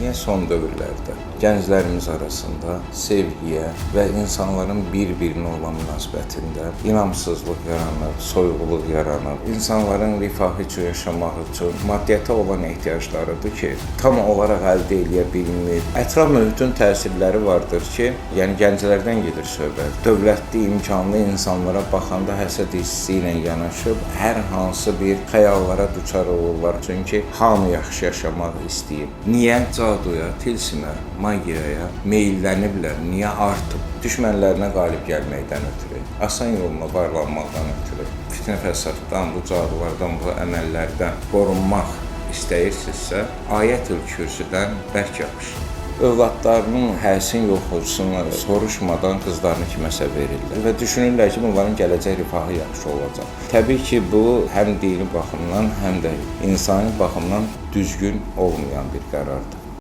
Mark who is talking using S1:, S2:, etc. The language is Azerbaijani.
S1: Niyə son dövrlərdə gənclərimiz arasında sevgiyə və insanların bir-birinə olan münasibətində inamsızlıq yaranır, soyuqluq yaranır. İnsanların rifahı üçün, yaşamaq üçün maddiyyata olan ehtiyaclarıdır ki, tam olaraq əldə edə bilmir. Ətraf mühitin təsirləri vardır ki, yəni gənclərdən gedir söhbət. Dövlətli, imkanlı insanlara baxanda həsəd hissi ilə yanaşıb hər hansı bir xəyallara düçar olurlar. Çünki hamı yaxşı yaşamaq istəyir. Niyə caduya, tilsimə, magiyaya meylləniblər? Niyə artıb? Düşmənlərinə qalib gəlməkdən ötürü, asan yolla varlanmaqdan ötürü, fitnə fəsaddan, bu cadulardan, bu əməllərdən qorunmaq istəyirsinizsə, Ayətül Kürsüdən bərk yapışın. Övladlarının həsin yoxursunlar, soruşmadan qızlarını kiməsə verirlər və düşünürlər ki, bunların gələcək rifahı yaxşı olacaq. Təbii ki, bu həm dini baxımdan, həm də insani baxımdan düzgün olmayan bir qərardır.